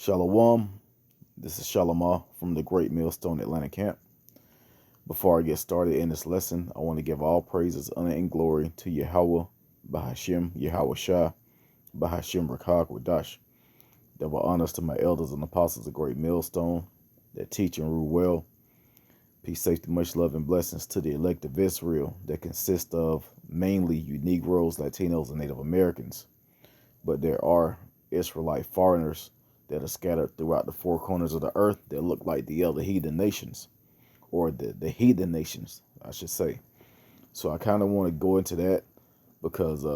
Shalom. This is Shalomah from the Great Millstone Atlanta Camp. Before I get started in this lesson, I want to give all praises, honor, and glory to Yahweh, Bahashim, Yahweh Shah, Bahashim Rakag Wadash. Double honors to my elders and apostles of Great Millstone that teach and rule well. Peace, safety, much love, and blessings to the elect of Israel that consist of mainly you Negroes, Latinos, and Native Americans. But there are Israelite foreigners that are scattered throughout the four corners of the earth that look like the other heathen nations, or the heathen nations, I should say. So I kind of want to go into that because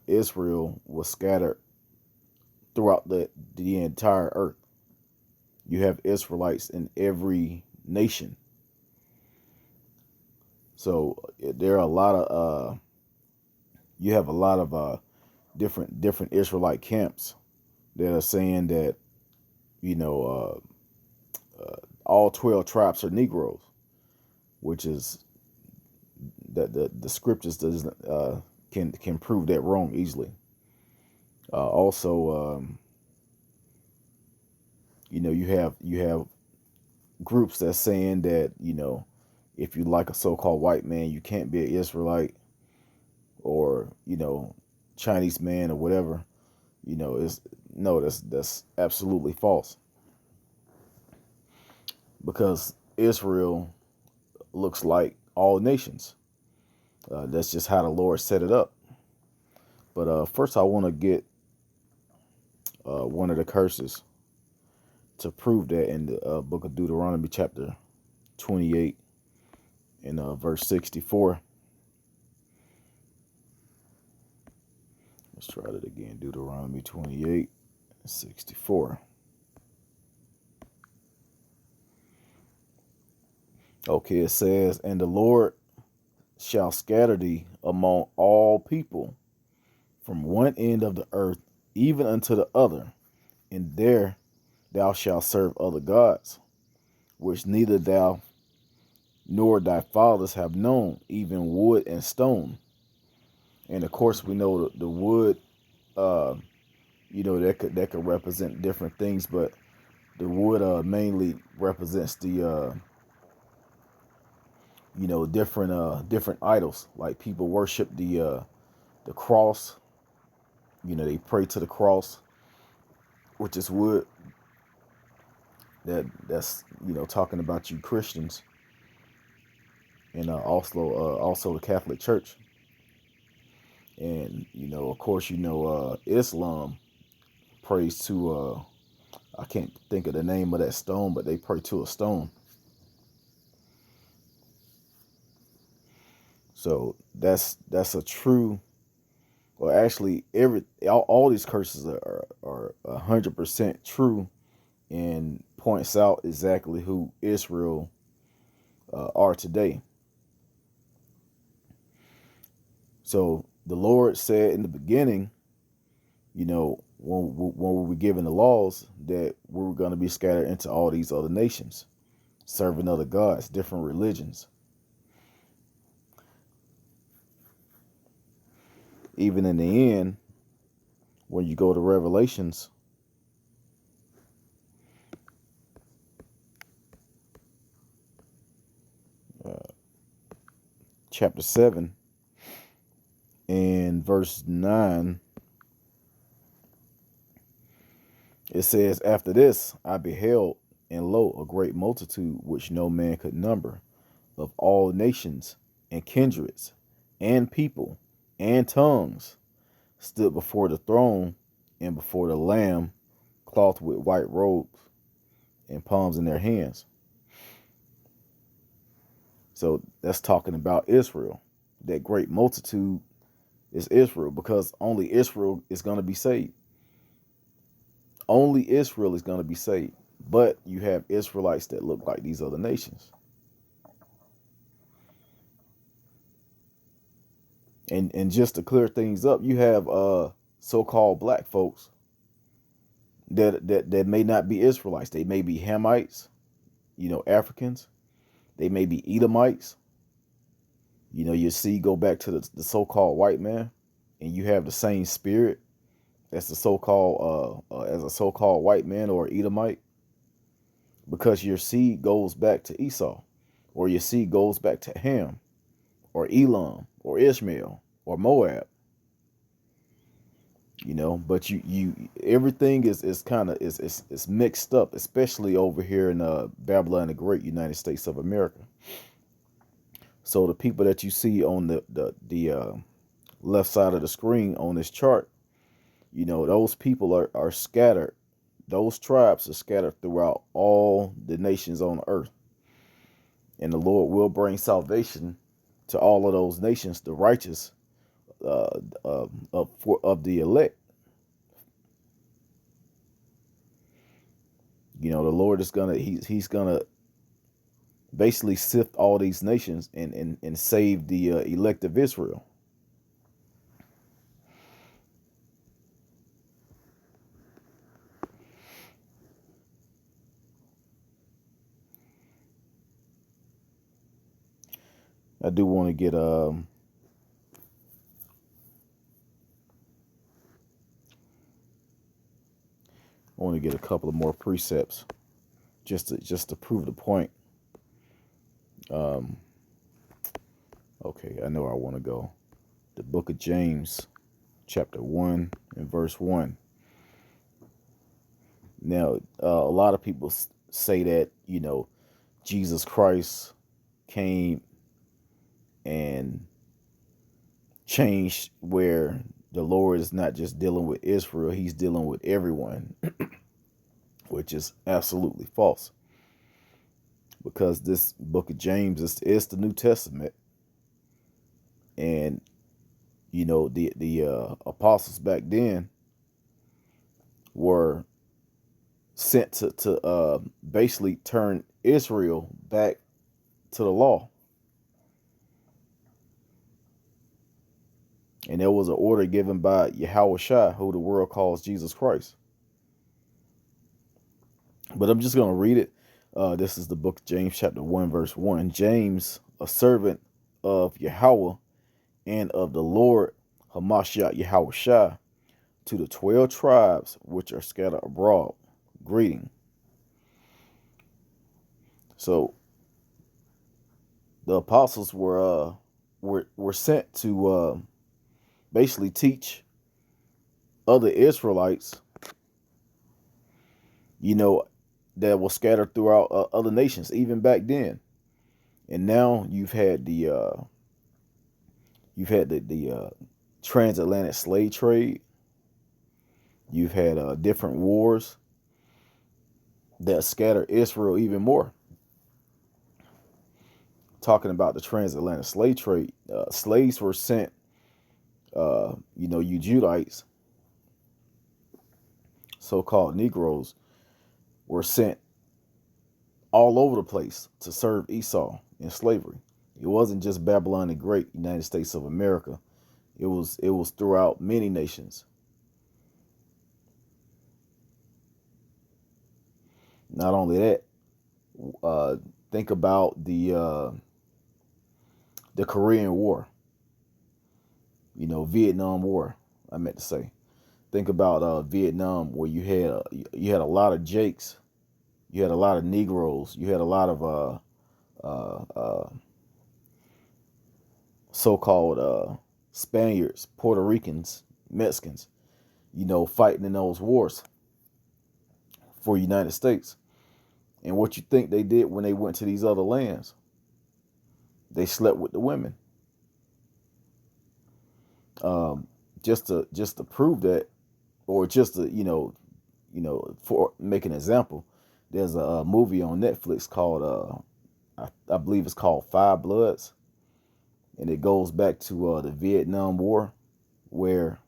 Israel was scattered throughout the entire earth. You have Israelites in every nation. So there are a lot of you have a lot of different Israelite camps that are saying that all 12 tribes are Negroes, which is that the scriptures doesn't can prove that wrong easily. Also, you have groups that's saying that if you like a so-called white man, you can't be an Israelite, or Chinese man or whatever. That's absolutely false, because Israel looks like all nations. That's just how the Lord set it up. But first, I want to get one of the curses to prove that in the book of Deuteronomy, chapter 28, and verse 64. Let's try that again. Deuteronomy 28, 64. Okay, it says, "And the Lord shall scatter thee among all people, from one end of the earth even unto the other, and there thou shalt serve other gods, which neither thou nor thy fathers have known, even wood and stone." And of course, we know the wood, that could represent different things, but the wood mainly represents the different idols. Like people worship the cross. They pray to the cross, which is wood. That's talking about you Christians, and also the Catholic Church. And of course, Islam prays to I can't think of the name of that stone, but they pray to a stone. So that's a true. Well, actually, all these curses are 100% true, and points out exactly who Israel are today. So the Lord said in the beginning, when we were given the laws, that we were going to be scattered into all these other nations, serving other gods, different religions. Even in the end, when you go to Revelations, chapter 7 and verse 9, it says, "After this I beheld, and lo, a great multitude which no man could number, of all nations and kindreds and people and tongues, stood before the throne and before the Lamb, clothed with white robes and palms in their hands." So that's talking about Israel. That great multitude is Israel, because only Israel is going to be saved. Only Israel is going to be saved. But you have Israelites that look like these other nations. And just to clear things up, you have so-called black folks that may not be Israelites. They may be Hamites, Africans. They may be Edomites. You go back to the so-called white man, and you have the same spirit as the so-called as a so-called white man or Edomite, because your seed goes back to Esau, or your seed goes back to Ham, or Elam, or Ishmael, or Moab. But you everything is kind of is mixed up, especially over here in Babylon the Great, United States of America. So the people that you see on the left side of the screen on this chart, those people are scattered. Those tribes are scattered throughout all the nations on earth. And the Lord will bring salvation to all of those nations, the righteous of the elect. The Lord is he's gonna basically sift all these nations and save the elect of Israel. I do want to get I want to get a couple of more precepts just to prove the point. Okay, I know where I want to go. The book of James, chapter 1 and verse 1. Now, a lot of people say that, Jesus Christ came and changed, where the Lord is not just dealing with Israel, he's dealing with everyone, which is absolutely false. Because this book of James is the New Testament. And, the apostles back then were sent to basically turn Israel back to the law. And there was an order given by Yahushua, who the world calls Jesus Christ. But I'm just going to read it. This is the book of James, chapter 1, verse 1. James, a servant of Yahweh and of the Lord Hamashiach Yahushua, to the 12 tribes which are scattered abroad, greeting. So the apostles were sent to basically teach other Israelites, that were scattered throughout other nations, even back then. And now you've had the transatlantic slave trade. You've had different wars that scatter Israel even more. Talking about the transatlantic slave trade, slaves were sent, you Judites, so-called Negroes, were sent all over the place to serve Esau in slavery. It wasn't just Babylon the Great, United States of America. It was throughout many nations. Not only that, think about the Korean War. Vietnam War, I meant to say. Think about Vietnam, where you had a lot of Jakes, you had a lot of Negroes, you had a lot of so-called Spaniards, Puerto Ricans, Mexicans, fighting in those wars for United States. And what you think they did when they went to these other lands? They slept with the women. Just to prove that, or just to for make an example, there's a movie on Netflix called I believe it's called Five Bloods, and it goes back to the Vietnam War, where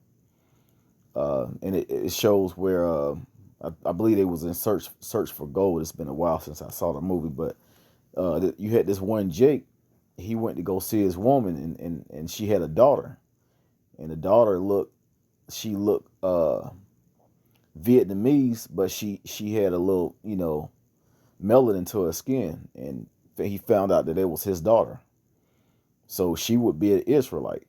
and it shows where I believe they was in search for gold. It's been a while since I saw the movie, but you had this one Jake. He went to go see his woman, and she had a daughter, and the daughter looked Vietnamese, but she had a little melanin to her skin, and he found out that it was his daughter. So she would be an Israelite.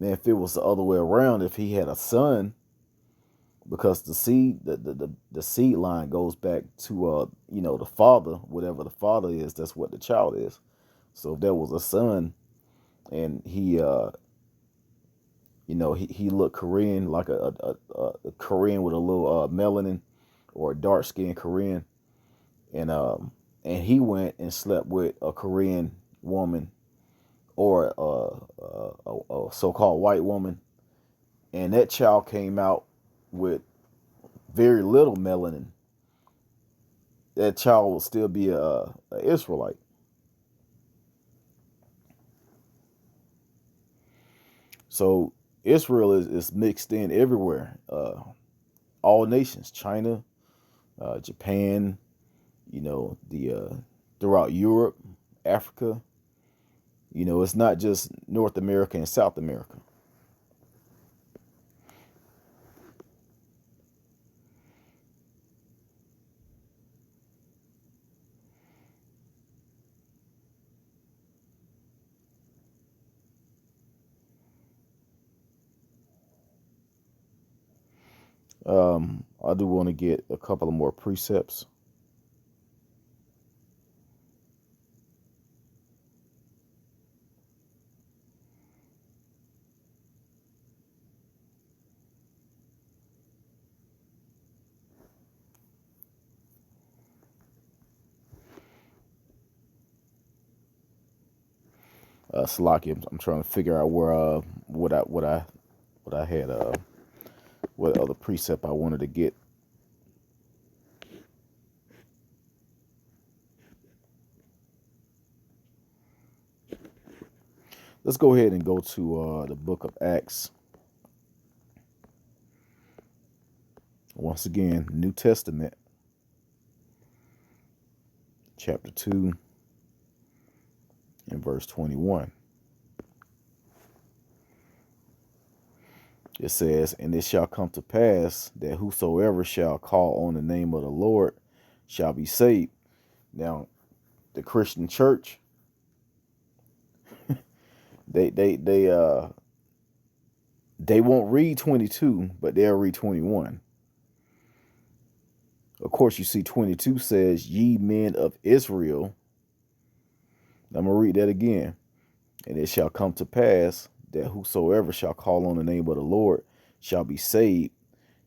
Man, if it was the other way around, if he had a son, because the seed line goes back to the father, whatever the father is, that's what the child is. So if there was a son and he looked Korean, like a Korean with a little melanin, or a dark skinned Korean, and he went and slept with a Korean woman, or a so-called white woman, and that child came out with very little melanin, that child will still be a Israelite. So Israel is mixed in everywhere, all nations, China, Japan, the throughout Europe, Africa. It's not just North America and South America. I do want to get a couple of more precepts. Salaki, I'm trying to figure out where what I had what other precept I wanted to get. Let's go ahead and go to the book of Acts. Once again, New Testament, chapter 2 and verse 21. It says, "And it shall come to pass that whosoever shall call on the name of the Lord shall be saved." Now, the Christian church, they won't read 22, but they'll read 21. Of course, you see 22 says, "Ye men of Israel." I'm going to read that again. "And it shall come to pass that whosoever shall call on the name of the Lord shall be saved.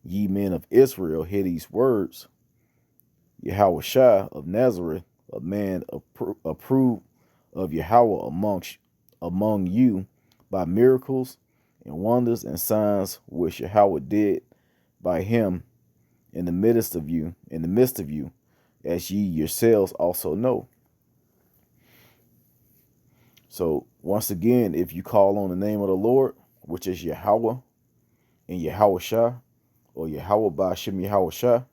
Ye men of Israel, hear these words. Yahushua of Nazareth, a man approved of Yahweh among you by miracles and wonders and signs which Yahweh did by him in the midst of you, as ye yourselves also know." So once again, if you call on the name of the Lord, which is Yahweh and Yahushua, or Yahweh by Hashem Yahushua,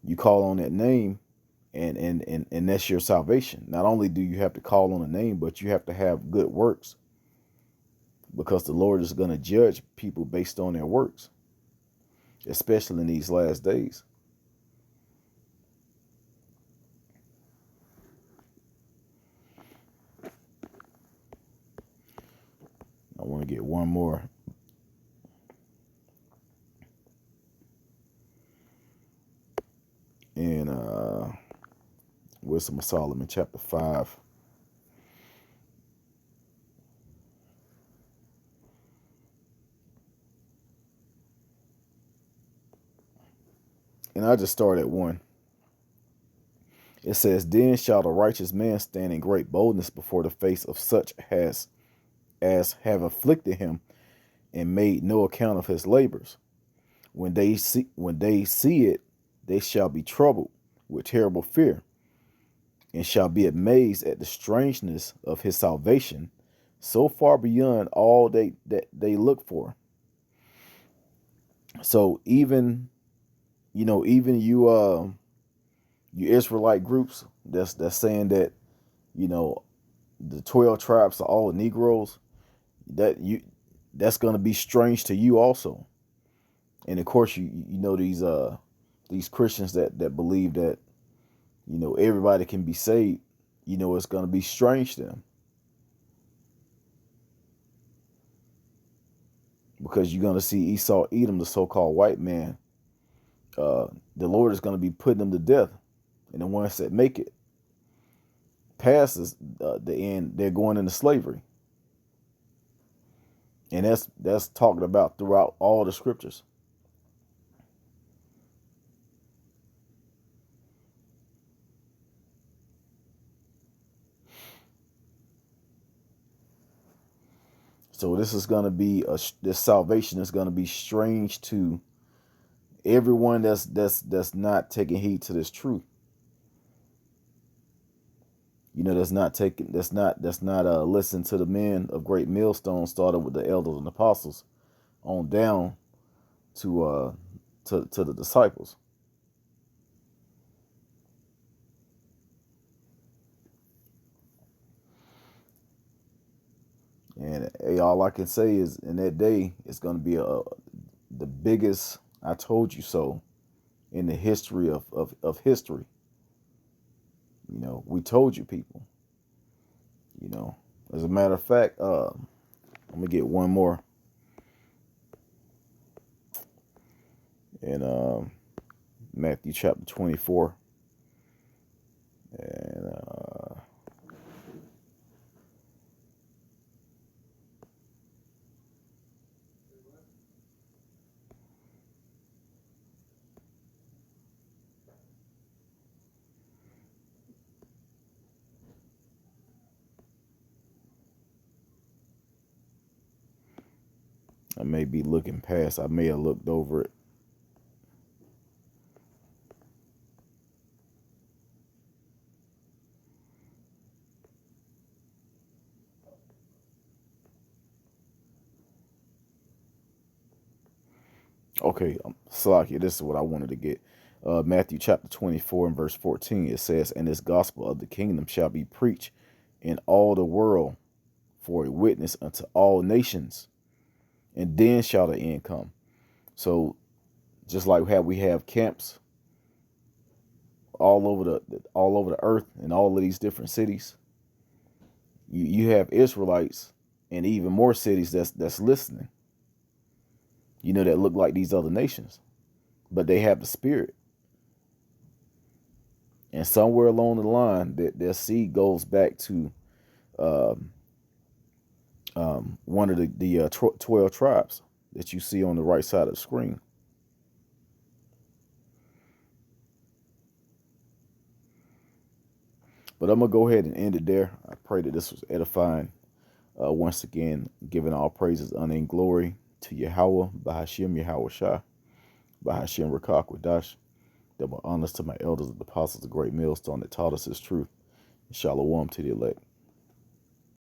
you call on that name, and that's your salvation. Not only do you have to call on a name, but you have to have good works, because the Lord is going to judge people based on their works, especially in these last days. I want to get one more. In Wisdom of Solomon, chapter 5. And I just start at 1. It says, "Then shall the righteous man stand in great boldness before the face of such as have afflicted him and made no account of his labors. When they see it, they shall be troubled with terrible fear, and shall be amazed at the strangeness of his salvation, so far beyond all that they look for." So even you Israelite groups that's saying that the 12 tribes are all Negroes, that's going to be strange to you also. And of course, you know these Christians that believe that everybody can be saved. It's going to be strange to them. because you're going to see Esau, Edom, the so-called white man. The Lord is going to be putting them to death. And the ones that make it past the end, they're going into slavery. And that's talked about throughout all the scriptures. So this is going to be this salvation is going to be strange to everyone that's not taking heed to this truth. That's not listen to the men of Great Millstone, started with the elders and apostles on down to the disciples. And all I can say is, in that day, it's going to be the biggest "I told you so" in the history of history. We told you, people. As a matter of fact, let me get one more. In Matthew chapter 24. And I may be looking past. I may have looked over it. Okay, Salakia, this is what I wanted to get. Matthew chapter 24 and verse 14, it says, "And this gospel of the kingdom shall be preached in all the world for a witness unto all nations, and then shall the end come." So just like we have camps all over the earth in all of these different cities, you have Israelites and even more cities that's listening. That look like these other nations, but they have the spirit. And somewhere along the line, that their seed goes back to one of the 12 tribes that you see on the right side of the screen. But I'm going to go ahead and end it there. I pray that this was edifying. Once again, giving all praises, honor, and glory to Yahweh, Bahashim Yahweh Shah, Bahashim Rakak Wadash. Double honors to my elders and apostles, the great millstone that taught us his truth. Shalom to the elect.